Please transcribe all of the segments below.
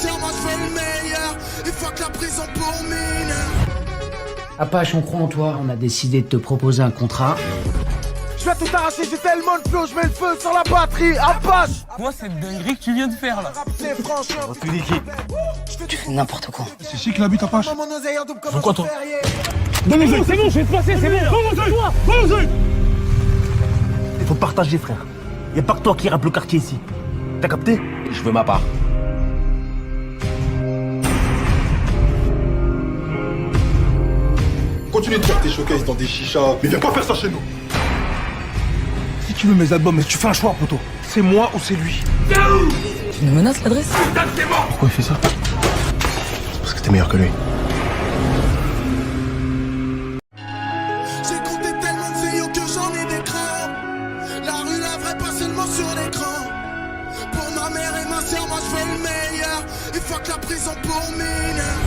sœur, moi je fais le meilleur. Il faut que la prison pour mineur. Apache, on croit en toi, on a décidé de te proposer un contrat. Je vais tout arracher, j'ai tellement de flow, je mets le feu sur la batterie. Apache. Moi, cette dinguerie que tu viens de faire là. C'est franchement. Retue l'équipe. Tu fais n'importe quoi. C'est chic la bite Apache. Pourquoi toi? Donne-moi, c'est bon, je vais te passer, c'est bon. Il faut partager, frère. Y a pas que toi qui rappe le quartier ici. T'as capté? Je veux ma part. Continue de faire tes showcases dans des chichas, mais viens pas faire ça chez nous. Si tu veux mes albums, mais tu fais un choix, poto. C'est moi ou c'est lui. Tu nous menaces l'adresse? Pourquoi il fait ça? Parce que t'es meilleur que lui. J'ai compté tellement de CEO que j'en ai des crans. La rue, la vraie, pas seulement sur l'écran. Pour ma mère et ma sœur, moi je fais le meilleur. Il faut que la prison pour mineur.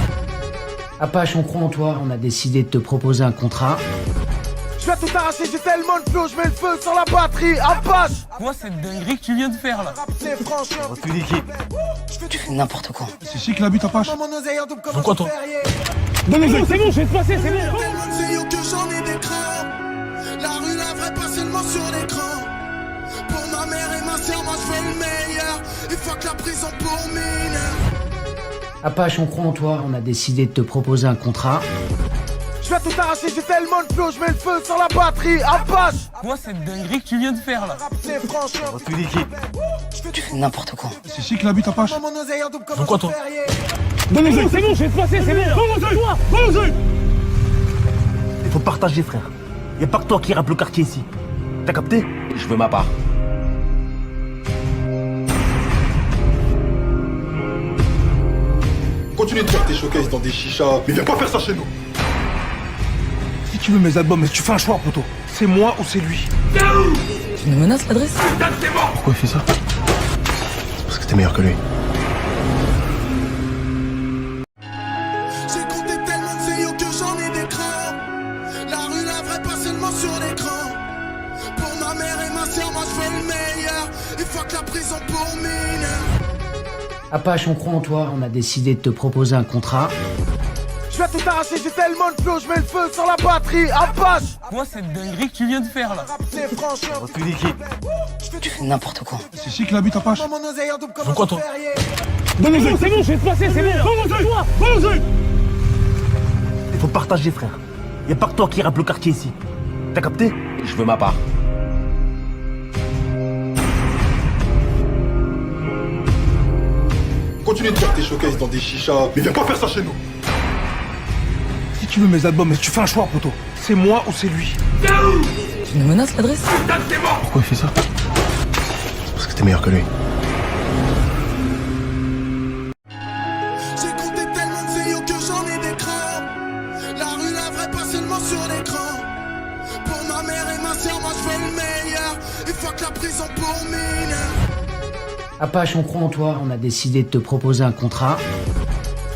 Apache, on croit en toi, on a décidé de te proposer un contrat. Je vais tout arracher, j'ai tellement de flow, je mets le feu sur la batterie. Apache. Moi, cette dinguerie que tu viens de faire là. C'est franchement. Retue l'équipe. Tu fais n'importe quoi. C'est chic la bite Apache. Pourquoi toi? Donne-moi, c'est bon, je vais te passer, c'est bon. Tellement de CEO que j'en ai des crans. La rue, la vraie, pas seulement sur l'écran. Pour ma mère et ma sœur, moi je fais le meilleur. Il faut que la prison pour mineur. Apache, on croit en toi, on a décidé de te proposer un contrat. Je vais tout arracher, j'ai tellement de flow, je mets le feu sur la batterie. Apache. Moi, cette dinguerie que tu viens de faire là. C'est franchement. Retue l'équipe. Tu fais n'importe quoi. C'est chic la bite Apache. Pourquoi toi? Donne-moi, c'est bon, je vais te passer, c'est bon. Il faut partager, frère. Y a pas que toi qui rappe le quartier ici. T'as capté? Je veux ma part. Continue de faire tes showcases dans des chichas, mais viens pas faire ça chez nous. Si tu veux mes albums, mais tu fais un choix, poto. C'est moi ou c'est lui. Tu nous menaces l'adresse? Pourquoi il fait ça? Parce que t'es meilleur que lui. J'ai compté tellement de CEO que j'en ai des crans. La rue, la vraie, pas seulement sur l'écran. Pour ma mère et ma sœur, moi je fais le meilleur. Il faut que la prison pour mineur. Apache, on croit en toi, on a décidé de te proposer un contrat. Je vais tout arracher, j'ai tellement de flow, je mets le feu sur la batterie. Apache. Moi, cette dinguerie que tu viens de faire là. C'est franchement. Retue l'équipe. Tu fais n'importe quoi. C'est chic la bite Apache. Pourquoi toi? Donne-moi, c'est bon, je vais te passer, c'est bon. Il faut partager, frère. Y a pas que toi qui rappe le quartier ici. T'as capté? Je veux ma part. Continue de faire tes showcases dans des chichas, mais viens pas faire ça chez nous. Si tu veux mes albums, mais tu fais un choix, poto. C'est moi ou c'est lui. Tu nous menaces l'adresse? Pourquoi il fait ça? Parce que t'es meilleur que lui. J'ai compté tellement de CEO que j'en ai des crans. La rue, la vraie, pas seulement sur l'écran. Pour ma mère et ma sœur, moi je fais le meilleur. Il faut que la prison pour mineur. Apache, on croit en toi, on a décidé de te proposer un contrat.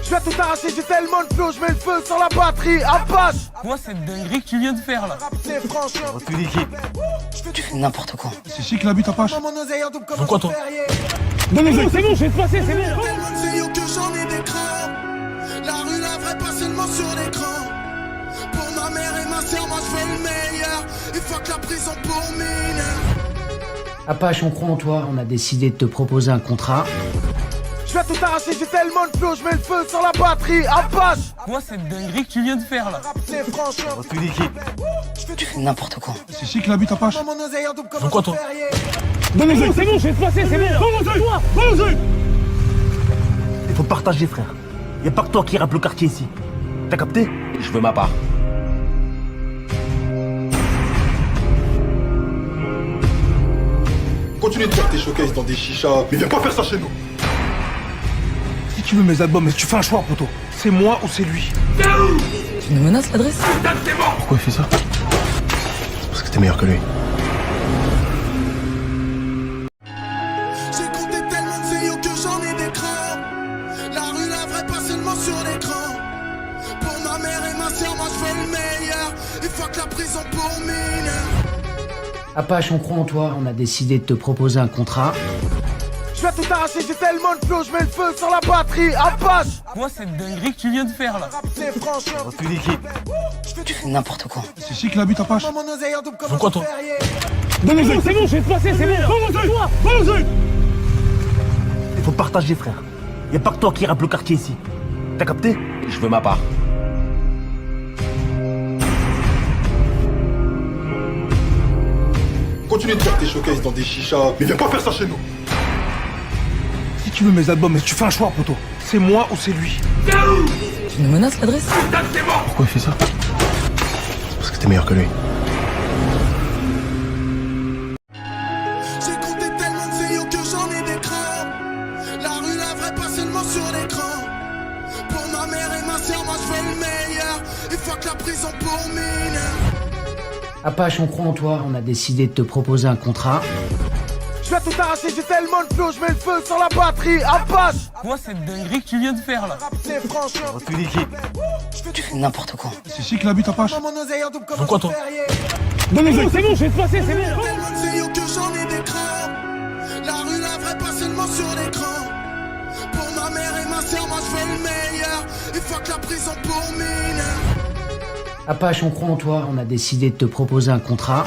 Je vais tout arracher, j'ai tellement de flow, je mets le feu sur la batterie. Apache. Moi, cette dinguerie que tu viens de faire là. C'est franchement. Retue l'équipe. Tu fais n'importe quoi. C'est chic la bite Apache. Pourquoi toi? Donne-moi, c'est bon, je vais te passer, c'est bon. Tellement de CEO que j'en ai des crans. La rue, la vraie, pas seulement sur l'écran. Pour ma mère et ma sœur, moi je fais le meilleur. Il faut que la prison pour mineur. Apache, on croit en toi, on a décidé de te proposer un contrat. Je vais tout arracher, j'ai tellement de flow, je mets le feu sur la batterie. Apache. Moi, cette dinguerie que tu viens de faire là. C'est franchement. Retue l'équipe. Tu fais n'importe quoi. C'est chic la bite Apache. Pourquoi toi? Donne-moi, c'est bon, je vais te passer, c'est bon. Il faut partager, frère. Y a pas que toi qui rappe le quartier ici. T'as capté? Je veux ma part. Continue de faire tes showcases dans des chichas, mais viens pas faire ça chez nous. Si tu veux mes albums, mais tu fais un choix, poto. C'est moi ou c'est lui. Tu nous menaces l'adresse? Pourquoi il fait ça? Parce que t'es meilleur que lui. J'ai compté tellement de CEO que j'en ai des crans. La rue, la vraie, pas seulement sur l'écran. Pour ma mère et ma sœur, moi je fais le meilleur. Il faut que la prison pour mineur. Apache, on croit en toi, on a décidé de te proposer un contrat. Je Je vais tout arracher, j'ai tellement de flow, je mets le feu sur la batterie. Apache. Moi, cette dinguerie que tu viens de faire là. C'est franchement. Retue l'équipe. Tu fais n'importe quoi. C'est qui la bute, Apache? Pourquoi toi? C'est bon, je vais te passer, c'est bon. Il faut partager, frère. Y a pas que toi qui rappe le quartier ici. T'as capté? Je veux ma part. Continue de faire tes showcases dans des chichas, mais viens pas faire ça chez nous. Si tu veux mes albums, mais tu fais un choix, poto. C'est moi ou c'est lui. Tu nous menaces l'adresse? Pourquoi il fait ça? Parce que t'es meilleur que lui. J'ai compté tellement de zéyo que j'en ai des crans. La rue, la vraie, pas seulement sur l'écran. Pour ma mère et ma sœur, moi je veux le meilleur. Et fuck la prison pour mineur. Apache, on croit en toi, on a décidé de te proposer un contrat. Je vais tout arracher, j'ai tellement de flow, je mets le feu sur la batterie. Apache. Moi, cette dinguerie que tu viens de faire là. C'est franchement. Retue l'équipe. Tu fais n'importe quoi. C'est qui la bute, Apache? Pourquoi toi? C'est bon, je vais te passer, c'est bon. Tellement de zéyo que j'en ai des crans. La rue, la vraie, pas seulement sur l'écran. Pour ma mère et ma sœur, moi je veux le meilleur. Et fuck la prison pour mineur. Apache, on croit en toi, on a décidé de te proposer un contrat.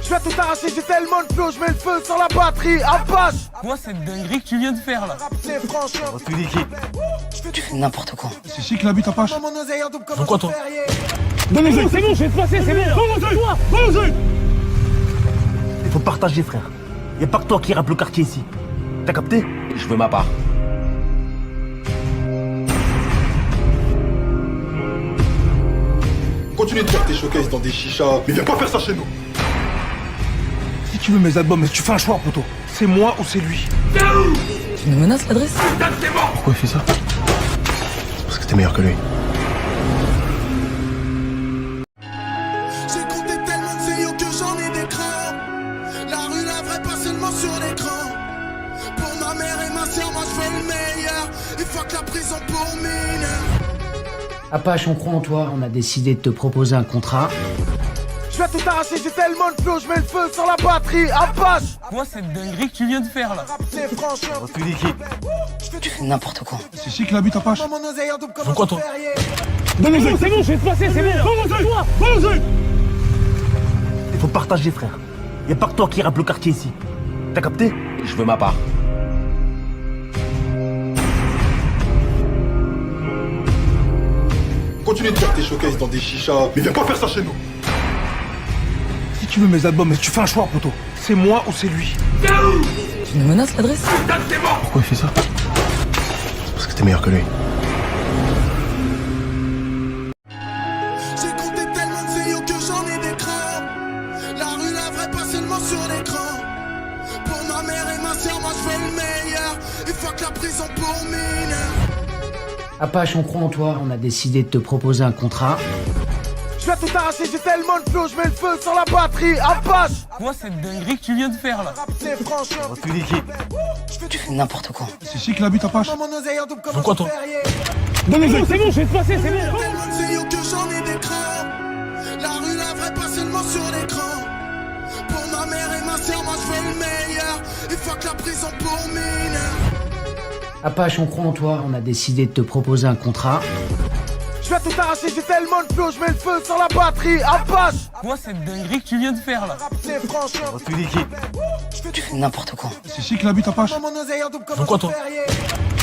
Je vais tout arracher, j'ai tellement de flow, je mets le feu sur la batterie. Apache. Moi, cette dinguerie que tu viens de faire là. C'est franchement. Retue l'équipe. Tu fais n'importe quoi. C'est qui la bute, Apache? Pourquoi toi? C'est bon, je vais te passer, c'est bon. Il faut partager, frère. Y a pas que toi qui rappe le quartier ici. T'as capté? Je veux ma part. Continue de faire tes showcases dans des chichas, mais viens pas faire ça chez nous. Si tu veux mes albums, mais tu fais un choix, poto. C'est moi ou c'est lui. Tu nous menaces l'adresse? Pourquoi il fait ça? Parce que t'es meilleur que lui. J'ai compté tellement de zéyo que j'en ai des crans. La rue, la vraie, pas seulement sur l'écran. Pour ma mère et ma sœur, moi je veux le meilleur. Et fuck la prison pour mineur. Apache, on croit en toi, on a décidé de te proposer un contrat. Je vais tout arracher, j'ai tellement de flow, je mets le feu sur la batterie. Apache. Moi, cette dinguerie que tu viens de faire là. C'est franchement. Retue l'équipe. Tu fais n'importe quoi. C'est qui la bute, Apache? Pourquoi toi? C'est bon, je vais te passer, c'est bon. Il faut partager, frère. Y a pas que toi qui rappe le quartier ici. T'as capté? Je veux ma part. Continue de faire tes showcases dans des chichas, mais viens pas faire ça chez nous. Si tu veux mes albums, mais tu fais un choix, poto. C'est moi ou c'est lui. Tu nous menaces l'adresse? Pourquoi il fait ça? Parce que t'es meilleur que lui. J'ai compté tellement de zéyo que j'en ai des crans. La rue, la vraie, pas seulement sur l'écran. Pour ma mère et ma sœur, moi je veux le meilleur. Et fuck la prison pour mineur. Apache, on croit en toi, on a décidé de te proposer un contrat. Je vais tout arracher, j'ai tellement de flow, je mets le feu sur la batterie. Apache. Moi, cette dinguerie que tu viens de faire là. C'est franchement. Retue l'équipe. Tu fais n'importe quoi. C'est qui la bute, Apache? Pourquoi toi? C'est bon, je vais te passer, c'est bon. Tellement de zéyo que j'en ai des crans. La rue, la vraie, pas seulement sur l'écran. Pour ma mère et ma sœur, moi je veux le meilleur. Et fuck la prison pour mineur. Apache, on croit en toi, on a décidé de te proposer un contrat. Je vais tout arracher, j'ai tellement de flow, je mets le feu sur la batterie. Apache. Moi, cette dinguerie que tu viens de faire là. C'est franchement. Retue l'équipe. Tu fais n'importe quoi. C'est qui la bute, Apache? Pourquoi toi?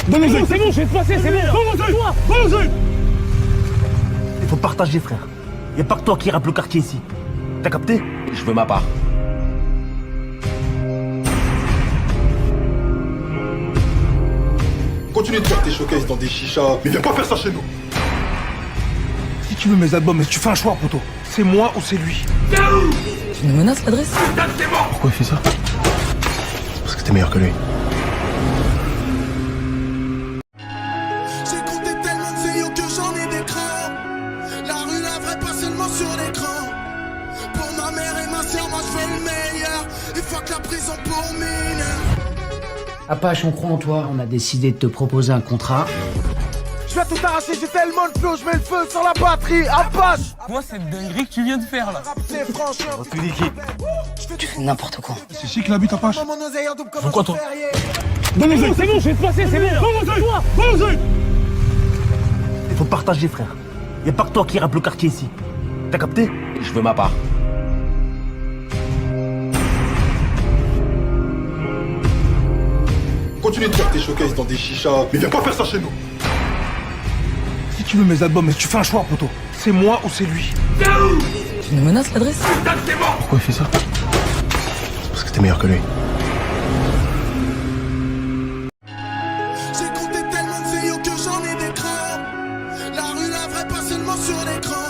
C'est bon, je vais te passer, c'est bon. Il faut partager, frère. Y a pas que toi qui rappe le quartier ici. T'as capté? Je veux ma part. Continue de faire tes showcases dans des chichas, mais viens pas faire ça chez nous. Si tu veux mes albums, mais tu fais un choix, poto. C'est moi ou c'est lui. Tu nous menaces l'adresse? Pourquoi il fait ça? Parce que t'es meilleur que lui. J'ai compté tellement de zéyo que j'en ai des crans. La rue, la vraie, pas seulement sur l'écran. Pour ma mère et ma sœur, moi je veux le meilleur. Et fuck la prison pour mineur. Apache, on croit en toi, on a décidé de te proposer un contrat. Je Je vais tout arracher, j'ai tellement de flow, je mets le feu sur la batterie. Apache. Moi, cette dinguerie que tu viens de faire là. C'est franchement. Retue l'équipe. Tu fais n'importe quoi. C'est chic la bite Apache. Mon oseille en double comme Pourquoi toi? Donne-moi c'est bon, je vais te passer, c'est bon. Il faut partager, frère. Y a pas que toi qui rappe le quartier ici. T'as capté? Je veux ma part. Continue de faire tes showcases dans des chichas, mais viens pas faire ça chez nous. Si tu veux mes albums, mais tu fais un choix, poto. C'est moi ou c'est lui. Tu nous menaces l'adresse? Pourquoi il fait ça? Parce que t'es meilleur que lui. J'ai compté tellement de zéyo que j'en ai des crans. La rue, la vraie, pas seulement sur l'écran.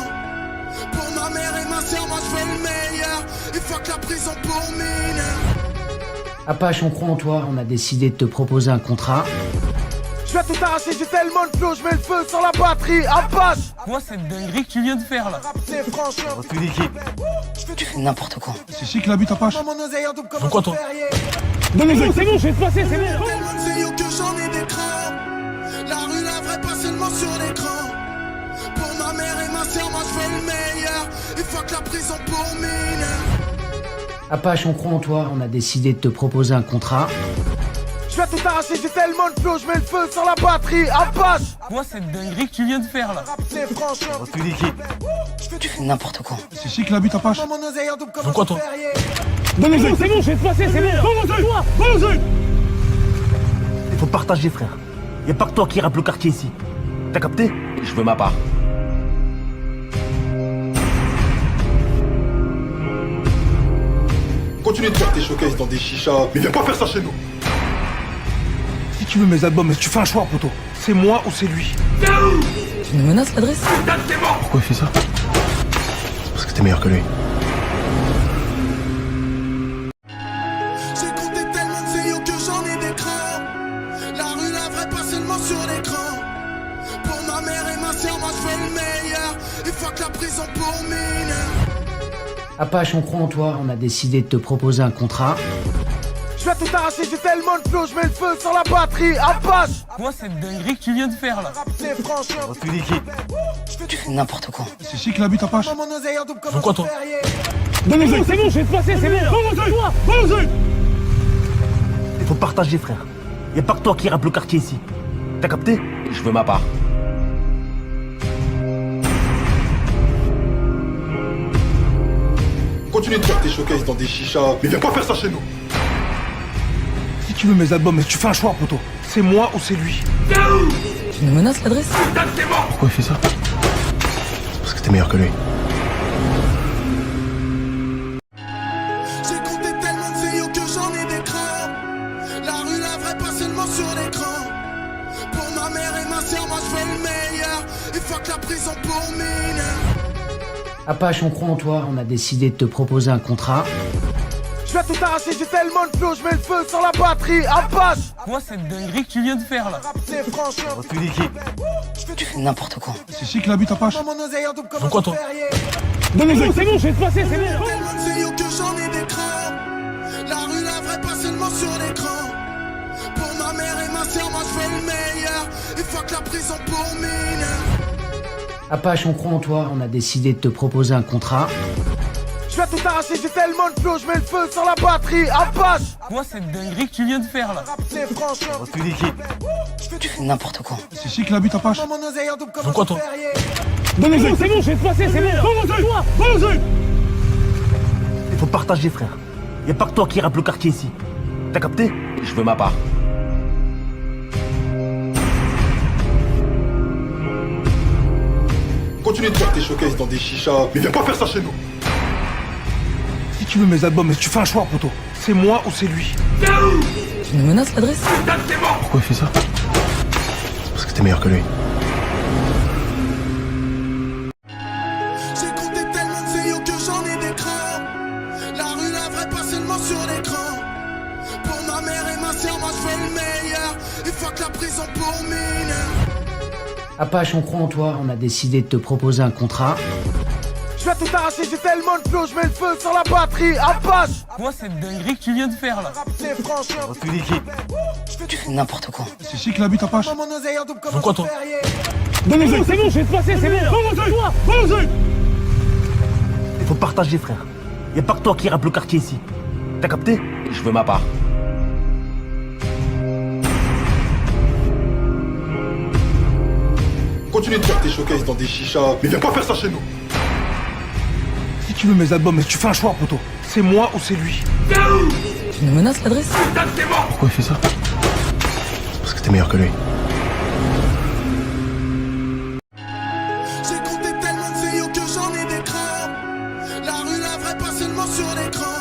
Pour ma mère et ma sœur, moi je fais le meilleur. Il faut que la prison pour mineurs. Apache, on croit en toi, on a décidé de te proposer un contrat. Je vais tout arracher, j'ai tellement de flow, je mets le feu sur la batterie. Apache. Moi, cette dinguerie que tu viens de faire là. C'est franchement. Retue l'équipe. Tu fais n'importe quoi. C'est chic la bite Apache. Mon oseille en double comme Pourquoi toi? Donne-moi c'est bon, je vais te passer, c'est bon. Tellement de zéyo que j'en ai des crans. La rue, la vraie, pas seulement sur l'écran. Pour ma mère et ma sœur, moi je fais le meilleur. Il faut que la prison pour mineurs. Apache, on croit en toi, on a décidé de te proposer un contrat. Je vais tout arracher, j'ai tellement de flow, je mets le feu sur la batterie. Apache. Moi, cette dinguerie que tu viens de faire là. C'est franchement. Retue l'équipe. Tu fais n'importe quoi. C'est chic la bite Apache. Mon oseille en double comme Pourquoi toi? Donne-moi c'est bon, je vais te passer, c'est bon. Il faut partager, frère. Y a pas que toi qui rappe le quartier ici. T'as capté? Je veux ma part. Continue de faire tes showcases dans des chichas, mais viens pas faire ça chez nous. Si tu veux mes albums, mais tu fais un choix, poto. C'est moi ou c'est lui. Tu nous menaces l'adresse? Pourquoi il fait ça? Parce que t'es meilleur que lui. J'ai compté tellement de zéyo que j'en ai des crans. La rue, la vraie, pas seulement sur l'écran. Pour ma mère et ma sœur, moi je fais le meilleur. Il faut que la prison pour mineurs. Apache, on croit en toi, on a décidé de te proposer un contrat. Je vais tout arracher, j'ai tellement de flow, je mets le feu sur la batterie. Apache. Moi, cette dinguerie que tu viens de faire là. C'est franchement. Retue l'équipe. Tu fais n'importe quoi. C'est chic la bite Apache. Mon oseille en double comme Pourquoi toi? Donne-moi c'est bon, je vais te passer, c'est bon. Il faut partager, frère. Y a pas que toi qui rappe le quartier ici. T'as capté? Je veux ma part. Continue de faire tes showcases dans des chichas, mais viens pas faire ça chez nous. Si tu veux mes albums, mais tu fais un choix, poto. C'est moi ou c'est lui. Tu nous menaces l'adresse? Pourquoi il fait ça? Parce que t'es meilleur que lui. J'ai compté tellement de zéyo que j'en ai des crans. La rue, la vraie, pas seulement sur l'écran. Pour ma mère et ma sœur, moi je fais le meilleur. Il faut que la prison pour mineurs. Apache, on croit en toi, on a décidé de te proposer un contrat. Je vais tout arracher, j'ai tellement de flow, je mets le feu sur la batterie. Apache. Moi, cette dinguerie que tu viens de faire là. C'est franchement. Retue l'équipe. Tu fais n'importe quoi. C'est chic la bite Apache. Mon oseille en double comme Pourquoi toi? Donne-moi c'est bon, je vais te passer, c'est bon. Tellement de zéyo que j'en ai des crans. La rue, la vraie, pas seulement sur l'écran. Pour ma mère et ma sœur, moi je fais le meilleur. Il faut que la prison pour mineurs. Apache, on croit en toi, on a décidé de te proposer un contrat. Je vais tout arracher, j'ai tellement de flow, je mets le feu sur la batterie. Apache. Moi, cette dinguerie que tu viens de faire là. C'est franchement. Retue l'équipe. Tu fais n'importe quoi. C'est chic la bite Apache. Mon oseille en double comme Pourquoi toi? Donne-moi c'est bon, je vais te passer, c'est bon. Il faut partager, frère. Y a pas que toi qui rappe le quartier ici. T'as capté? Je veux ma part. Continue de faire tes showcases dans des chichas, mais viens pas faire ça chez nous. Si tu veux mes albums, mais tu fais un choix, poto. C'est moi ou c'est lui. Tu nous menaces l'adresse? Pourquoi il fait ça? Parce que t'es meilleur que lui. J'ai compté tellement de zéyo que j'en ai des crans. La rue, la vraie, pas seulement sur l'écran. Pour ma mère et ma sœur, moi je fais le meilleur. Il faut que la prison pour mineurs. Apache, on croit en toi, on a décidé de te proposer un contrat. Je Je vais tout arracher, j'ai tellement de flow, je mets le feu sur la batterie. Apache. Moi, cette dinguerie que tu viens de faire là. C'est franchement. Retue l'équipe. Tu fais n'importe quoi. C'est chic la bite Apache. Mon oseille en double comme Pourquoi un toi ferrier. C'est bon, je vais te passer, c'est bon. Il faut partager, frère. Y a pas que toi qui rappe le quartier ici. T'as capté? Je veux ma part. Continue de faire tes showcases dans des chichas, mais viens pas faire ça chez nous. Si tu veux mes albums, mais tu fais un choix, poto. C'est moi ou c'est lui. Tu nous menaces l'adresse? Pourquoi il fait ça? Parce que t'es meilleur que lui. J'ai compté tellement de zéyo que j'en ai des crans. La rue, la vraie, pas seulement sur l'écran.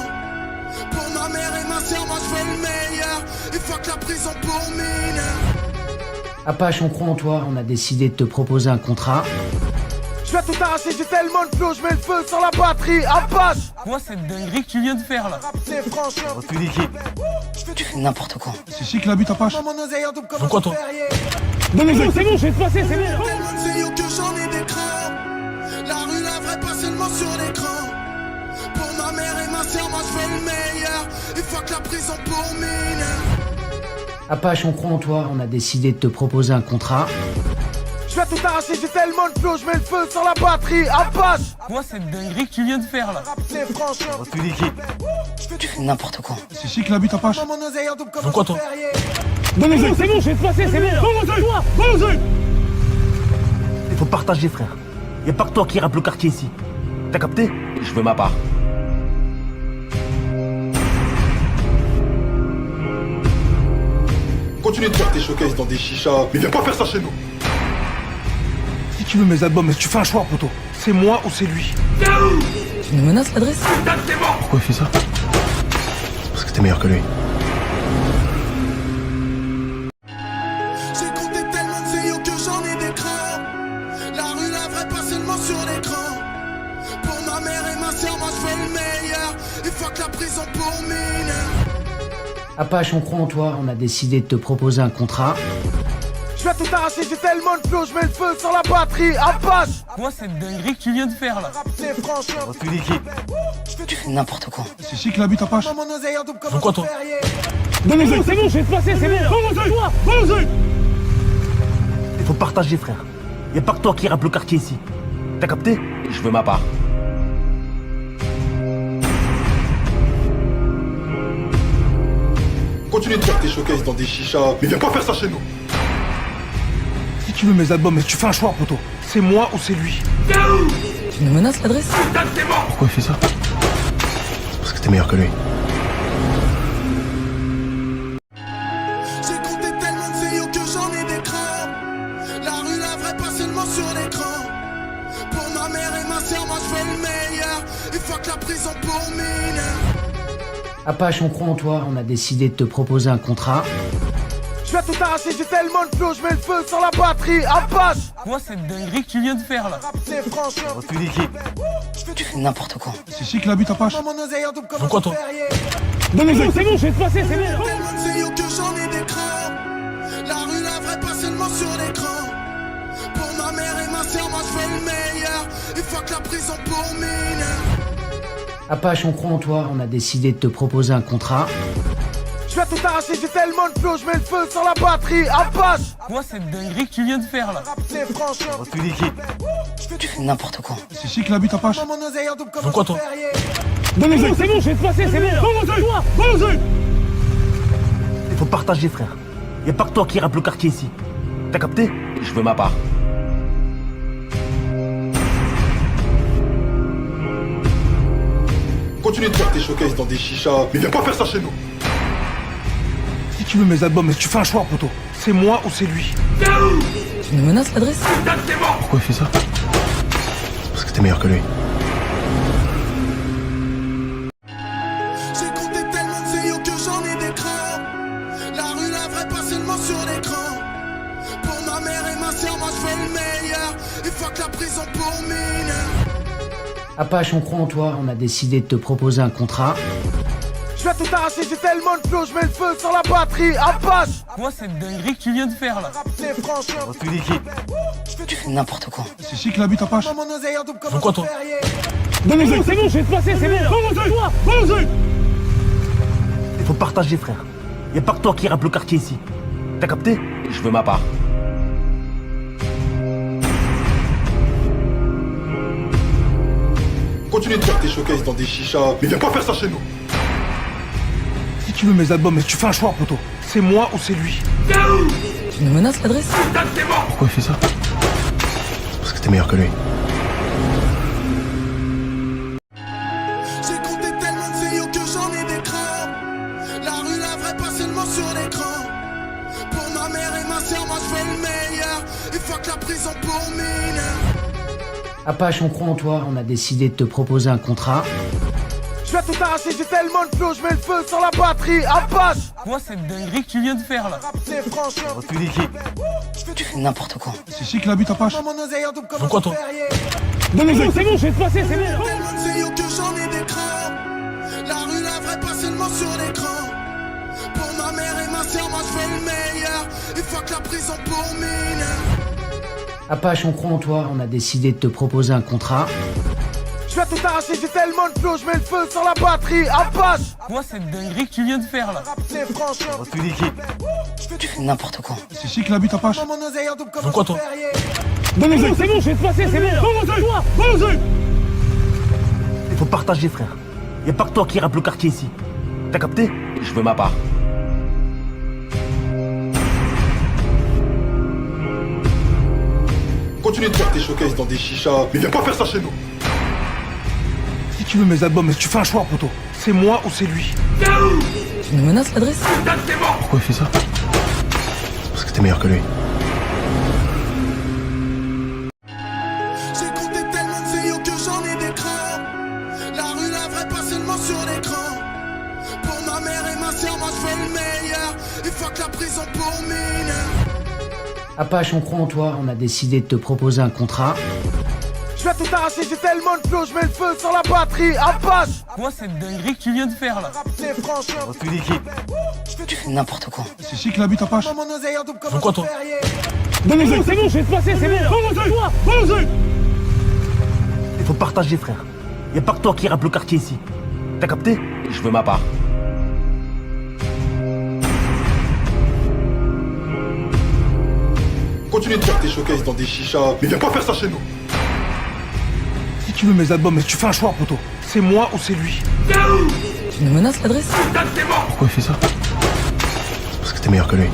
Pour ma mère et ma soeur, moi je veux le meilleur. Et fuck la prison pour mineur. Apache, on croit en toi, on a décidé de te proposer un contrat. Je vais tout arracher, j'ai tellement de flow, je mets le feu sur la batterie. Apache. Moi, cette dinguerie que tu viens de faire là. C'est franchement. Retue l'équipe. Tu fais n'importe quoi. C'est chic la bite Apache. Mon oseille en double comme Pourquoi un toi ferrier. C'est bon, je vais te passer, c'est bon. Tellement de zéyo que j'en ai des crans. La rue, la vraie, pas seulement sur l'écran. Pour ma mère et ma soeur, moi je veux le meilleur. Et fuck la prison pour mineur. Apache, on croit en toi, on a décidé de te proposer un contrat. Je vais tout arracher, j'ai tellement de flow, je mets le feu sur la batterie. Apache. Moi, cette dinguerie que tu viens de faire là. C'est franchement. Retue l'équipe. Tu fais n'importe quoi. C'est chic la bite Apache. Mon oseille en double comme Pourquoi un toi ferrier. C'est bon, je vais te passer, c'est bon. Il faut partager, frère. Y a pas que toi qui rappe le quartier ici. T'as capté? Je veux ma part. Continue de faire tes showcases dans des chichas, mais viens pas faire ça chez nous. Si tu veux mes albums, mais tu fais un choix, poto. C'est moi ou c'est lui. Tu nous menaces l'adresse? Pourquoi il fait ça? Parce que t'es meilleur que lui. J'ai compté tellement de zéyo que j'en ai des crans. La rue, la vraie, pas seulement sur l'écran. Pour ma mère et ma soeur, moi je veux le meilleur. Et fuck la prison pour mineur. Apache, on croit en toi, on a décidé de te proposer un contrat. Je vais tout arracher, j'ai tellement de flow, je mets le feu sur la batterie. Apache. Moi, cette dinguerie que tu viens de faire là. C'est franchement. Retue l'équipe. Tu fais n'importe quoi. C'est chic la bite Apache. Mon oseille en double comme Pourquoi un toi ferrier. C'est bon, je vais te passer, c'est bon. Il faut partager, frère. Y a pas que toi qui rappe le quartier ici. T'as capté? Je veux ma part. Continue de faire tes showcases dans des chichas, mais viens pas faire ça chez nous. Si tu veux mes albums, mais tu fais un choix, poto. C'est moi ou c'est lui. Tu nous menaces l'adresse? Pourquoi il fait ça? Parce que t'es meilleur que lui. J'ai compté tellement de zéyo que j'en ai des crans. La rue, la vraie, pas seulement sur l'écran. Pour ma mère et ma soeur, moi je veux le meilleur. Et fuck la prison pour mineur. Apache, on croit en toi, on a décidé de te proposer un contrat. Je vais tout arracher, j'ai tellement de flow, je mets le feu sur la batterie. Apache. Moi, cette dinguerie que tu viens de faire là. C'est franchement. Retue l'équipe. Tu fais n'importe quoi. C'est chic la bite Apache. Mon oseille en double comme Pourquoi un toi ferrier. C'est bon, je vais te passer, c'est bon. Tellement de zéyo que j'en ai des crans. La rue, la vraie, pas seulement sur l'écran. Pour ma mère et ma soeur, moi je veux le meilleur. Et fuck la prison pour mineur. Apache, on croit en toi, on a décidé de te proposer un contrat. Je vais tout arracher, j'ai tellement de flow, je mets le feu sur la batterie. Apache. Moi, cette dinguerie que tu viens de faire là. C'est franchement. Retue l'équipe. Tu fais n'importe quoi. C'est chic la bite Apache. Mon oseille en double comme Pourquoi un toi ferrier. C'est bon, je vais te passer, c'est bon. Il faut partager, frère. Y a pas que toi qui rappe le quartier ici. T'as capté? Je veux ma part. Continue de faire tes showcases dans des chichas, mais viens pas faire ça chez nous. Si tu veux mes albums, mais tu fais un choix, poto. C'est moi ou c'est lui. Tu nous menaces l'adresse? Pourquoi il fait ça? Parce que t'es meilleur que lui. J'ai compté tellement de zéyo que j'en ai des crans. La rue, la vraie, pas seulement sur l'écran. Pour ma mère et ma soeur, moi je veux le meilleur. Et fuck la prison pour mineur. Apache, on croit en toi, on a décidé de te proposer un contrat. Je vais vais tout arracher, j'ai tellement de flow, je mets le feu sur la batterie. Apache. Moi, cette dinguerie que tu viens de faire là. C'est franchement. Retrouve l'équipe. Tu fais n'importe quoi. C'est chic la bite Apache. Mon oseille en double comme Pourquoi un toi ferrier. C'est bon, je vais te passer, c'est bon. Il faut partager, frère. Y a pas que toi qui rappe le quartier ici. T'as capté? Je veux ma part. Continue de faire tes showcases dans des chichas, mais viens pas faire ça chez nous. Si tu veux mes albums, mais tu fais un choix, poto. C'est moi ou c'est lui. Tu nous menaces l'adresse? Pourquoi il fait ça? Parce que t'es meilleur que lui. J'ai compté tellement de CEO que j'en ai des crans. La rue, la vraie, pas seulement sur l'écran. Pour ma mère et ma soeur, moi je fais le meilleur. Et fuck la prison pour mineur. Apache, on croit en toi, on a décidé de te proposer un contrat. Je vais tout arracher, j'ai tellement de flow, je mets le feu sur la batterie. Apache. Moi, cette dinguerie que tu viens de faire là. C'est franchement. Retrouve l'équipe. Tu fais n'importe quoi. C'est chic la bite Apache. Mon oseille en double comme Pourquoi un toi ferrier. C'est bon, je vais te passer, c'est bon. Tellement de CEO que j'en ai des crans. La rue, la vraie, pas seulement sur l'écran. Pour ma mère et ma soeur, moi je fais le meilleur. Et fuck la prison pour mineur. Apache, on croit en toi, on a décidé de te proposer un contrat. Je vais tout arracher, j'ai tellement de flow, je mets le feu sur la batterie. Apache. Moi, cette dinguerie que tu viens de faire là. C'est franchement. Retrouve l'équipe. Tu fais n'importe quoi. C'est chic la bite Apache. Mon oseille en double comme Pourquoi un toi ferrier. C'est bon, je vais te passer, c'est bon. Il faut partager, frère. Y a pas que toi qui rappe le quartier ici. T'as capté? Je veux ma part. Continue de faire tes showcases dans des chichas, mais viens pas faire ça chez nous. Si tu veux mes albums, mais tu fais un choix, poto. C'est moi ou c'est lui. Tu nous menaces l'adresse? Pourquoi il fait ça? Parce que t'es meilleur que lui. J'ai compté tellement de CEO que j'en ai des crans. La rue, la vraie, pas seulement sur l'écran. Pour ma mère et ma soeur, moi je fais le meilleur. Et fuck la prison pour mineur. Apache, on croit en toi, on a décidé de te proposer un contrat. Je vais tout arracher, j'ai tellement de flow, je mets le feu sur la batterie. Apache. Moi, cette dinguerie que tu viens de faire là. C'est franchement. Retrouve l'équipe. Tu fais n'importe quoi. C'est chic la bite Apache. Mon oseille en double comme Pourquoi un toi ferrier. C'est bon, je vais te passer, c'est bon. Il faut partager, frère. Y a pas que toi qui rappe le quartier ici. T'as capté? Je veux ma part. Continue de faire tes showcases dans des chichas, mais viens pas faire ça chez nous. Si tu veux mes albums, mais tu fais un choix, poto. C'est moi ou c'est lui. Tu nous menaces l'adresse? Pourquoi il fait ça? Parce que t'es meilleur que lui.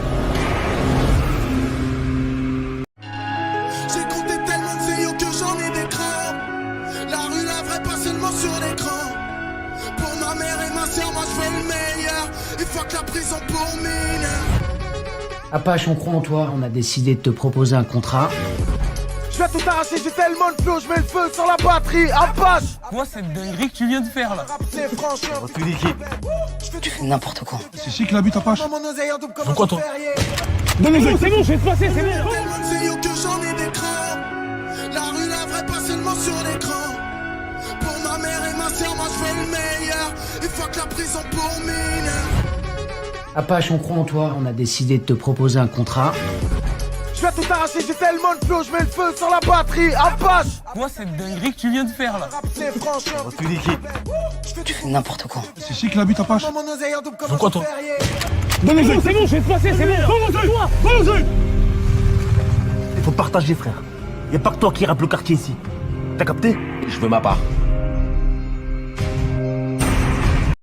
J'ai compté tellement de CEO que j'en ai des crans. La rue, la vraie, pas seulement sur l'écran. Pour ma mère et ma soeur, moi je fais le meilleur. Et fuck la prison pour mineur. Apache, on croit en toi, on a décidé de te proposer un contrat. Je vais tout arracher, j'ai tellement de flow, je mets le feu sur la batterie. Apache. Moi, cette dinguerie que tu viens de faire là. C'est franchement. Retrouve l'équipe. Tu fais n'importe quoi. C'est chic la bite Apache. Mon oseille en double comme Pourquoi un toi ferrier. C'est bon, je vais te passer, c'est bon. Tellement de CEO que j'en ai des crans. La rue, la vraie, pas seulement sur l'écran. Pour ma mère et ma soeur, moi je fais le meilleur. Et fuck la prison pour mineur. Apache, on croit en toi, on a décidé de te proposer un contrat. Je vais tout arracher, j'ai tellement de flow, je mets le feu sur la batterie. Apache. Moi, cette dinguerie que tu viens de faire là. C'est franchement. Retrouve l'équipe. Tu fais n'importe quoi. C'est chic la bite Apache. Mon oseille en double comme Pourquoi un toi ferrier. C'est bon, je vais te passer, c'est bon. Il faut partager, frère. Y a pas que toi qui rappe le quartier ici. T'as capté? Je veux ma part.